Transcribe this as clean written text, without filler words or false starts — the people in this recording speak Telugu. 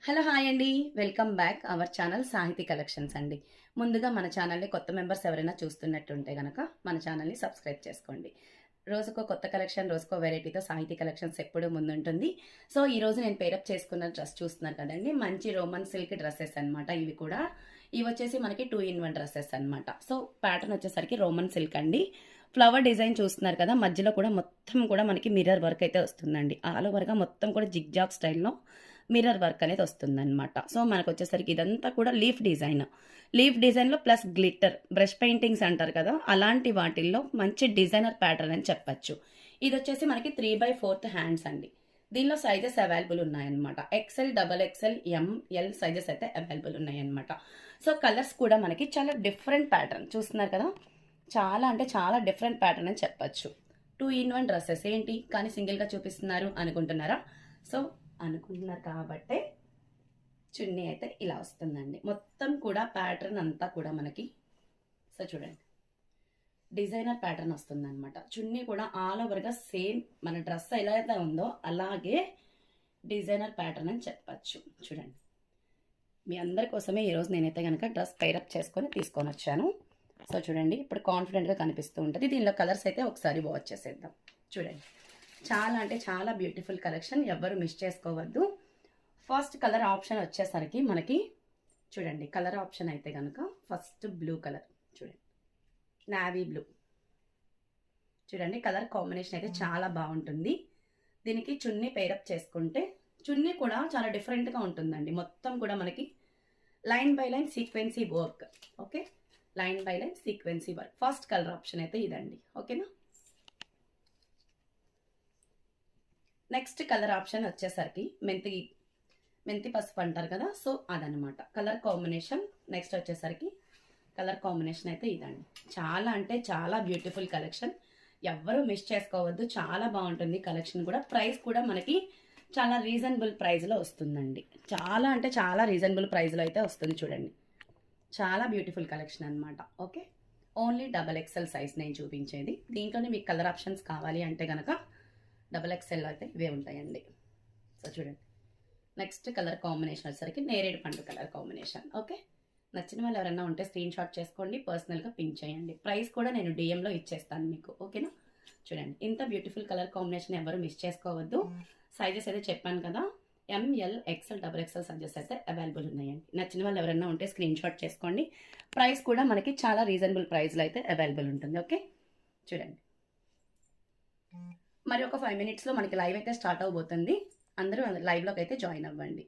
హలో హాయ్ అండి. వెల్కమ్ బ్యాక్ అవర్ ఛానల్ సాహితీ కలెక్షన్స్ అండి. ముందుగా మన ఛానల్ని కొత్త మెంబర్స్ ఎవరైనా చూస్తున్నట్టుంటే కనుక మన ఛానల్ని సబ్స్క్రైబ్ చేసుకోండి. రోజుకో కొత్త కలెక్షన్, రోజుకో వెరైటీతో సాహితీ కలెక్షన్స్ ఎప్పుడూ ముందుంటుంది. సో ఈరోజు నేను పేరప్ చేసుకున్న డ్రెస్ చూస్తున్నారు కదండి, మంచి రోమన్ సిల్క్ డ్రెస్సెస్ అనమాట. ఇవి వచ్చేసి మనకి 2-in-1 డ్రెస్సెస్ అనమాట. సో ప్యాటర్న్ వచ్చేసరికి రోమన్ సిల్క్ అండి. ఫ్లవర్ డిజైన్ చూస్తున్నారు కదా, మధ్యలో కూడా మొత్తం కూడా మనకి మిర్రర్ వర్క్ అయితే వస్తుందండి. ఆల్ ఓవర్గా మొత్తం కూడా జిగ్జాగ్ స్టైల్లో మిర్రర్ వర్క్ అనేది వస్తుందన్నమాట. సో మనకు వచ్చేసరికి ఇదంతా కూడా లీఫ్ డిజైన్లో ప్లస్ గ్లిట్టర్ బ్రష్ పెయింటింగ్స్ అంటారు కదా, అలాంటి వాటిల్లో మంచి డిజైనర్ ప్యాటర్న్ అని చెప్పచ్చు. ఇది వచ్చేసి మనకి 3/4 హ్యాండ్స్ అండి. దీనిలో సైజెస్ అవైలబుల్ ఉన్నాయన్నమాట. ఎక్సెల్, XXL, ML సైజెస్ అయితే అవైలబుల్ ఉన్నాయన్నమాట. సో కలర్స్ కూడా మనకి చాలా డిఫరెంట్ ప్యాటర్న్ చూస్తున్నారు కదా, చాలా అంటే చాలా డిఫరెంట్ ప్యాటర్న్ అని చెప్పచ్చు. 2-in-1 డ్రెస్సెస్ ఏంటి కానీ సింగిల్గా చూపిస్తున్నారు అనుకుంటున్నారా? సో అనుకుంటున్నారు కాబట్టే చున్నీ అయితే ఇలా వస్తుందండి. మొత్తం కూడా ప్యాటర్న్ అంతా కూడా మనకి సో చూడండి డిజైనర్ ప్యాటర్న్ వస్తుంది అనమాట. చున్నీ కూడా ఆల్ ఓవర్గా సేమ్ మన డ్రెస్ ఎలా అయితే ఉందో అలాగే డిజైనర్ ప్యాటర్న్ అని చెప్పచ్చు. చూడండి మీ అందరి కోసమే ఈరోజు నేనైతే కనుక డ్రెస్ పైరప్ చేసుకొని తీసుకొని వచ్చాను. సో చూడండి ఇప్పుడు కాన్ఫిడెంట్గా కనిపిస్తూ ఉంటుంది. దీనిలో కలర్స్ అయితే ఒకసారి వాచ్ చేసేద్దాం. చూడండి చాలా అంటే చాలా బ్యూటిఫుల్ కలెక్షన్, ఎవ్వరు మిస్ చేసుకోవద్దు. ఫస్ట్ కలర్ ఆప్షన్ వచ్చేసరికి మనకి చూడండి, కలర్ ఆప్షన్ అయితే కనుక ఫస్ట్ బ్లూ కలర్, చూడండి నావీ బ్లూ. చూడండి కలర్ కాంబినేషన్ అయితే చాలా బాగుంటుంది. దీనికి చున్నీ పేరప్ చేసుకుంటే చున్నీ కూడా చాలా డిఫరెంట్గా ఉంటుందండి. మొత్తం కూడా మనకి line by line sequence work. Okay, line by line sequence work. First colour option అయితే ఇదండి. ఓకేనా, నెక్స్ట్ కలర్ ఆప్షన్ వచ్చేసరికి మెంతి పసుపు అంటారు కదా, సో అదనమాట కలర్ కాంబినేషన్. నెక్స్ట్ వచ్చేసరికి కలర్ కాంబినేషన్ అయితే ఇదండి. చాలా అంటే చాలా బ్యూటిఫుల్ కలెక్షన్, ఎవ్వరూ మిస్ చేసుకోవద్దు. చాలా బాగుంటుంది కలెక్షన్ కూడా. ప్రైస్ కూడా మనకి చాలా రీజనబుల్ ప్రైస్లో వస్తుందండి. చాలా అంటే చాలా రీజనబుల్ ప్రైస్లో అయితే వస్తుంది. చూడండి చాలా బ్యూటిఫుల్ కలెక్షన్ అనమాట. ఓకే, ఓన్లీ XXL సైజ్ నేను చూపించేది. దీంట్లోనే మీకు కలర్ ఆప్షన్స్ కావాలి అంటే కనుక XXL అయితే ఇవే ఉంటాయండి. సో చూడండి నెక్స్ట్ కలర్ కాంబినేషన్ వచ్చేసరికి నేరేడు పండు కలర్ కాంబినేషన్. ఓకే, నచ్చిన వాళ్ళు ఎవరైనా ఉంటే స్క్రీన్ షాట్ చేసుకోండి, పర్సనల్గా పిన్ చేయండి. ప్రైస్ కూడా నేను డిఎంలో ఇచ్చేస్తాను మీకు. ఓకేనా, చూడండి ఇంత బ్యూటిఫుల్ కలర్ కాంబినేషన్ ఎవరు మిస్ చేసుకోవద్దు. సైజెస్ అయితే చెప్పాను కదా, ML, XL, XXL సైజెస్ అయితే అవైలబుల్ ఉన్నాయండి. నచ్చిన వాళ్ళు ఎవరైనా ఉంటే స్క్రీన్ షాట్ చేసుకోండి. ప్రైస్ కూడా మనకి చాలా రీజనబుల్ ప్రైస్లో అయితే అవైలబుల్ ఉంటుంది. ఓకే, చూడండి మరి ఒక 5 minutesలో మనకి లైవ్ అయితే స్టార్ట్ అవబోతుంది. అందరూ లైవ్లోకి అయితే జాయిన్ అవ్వండి.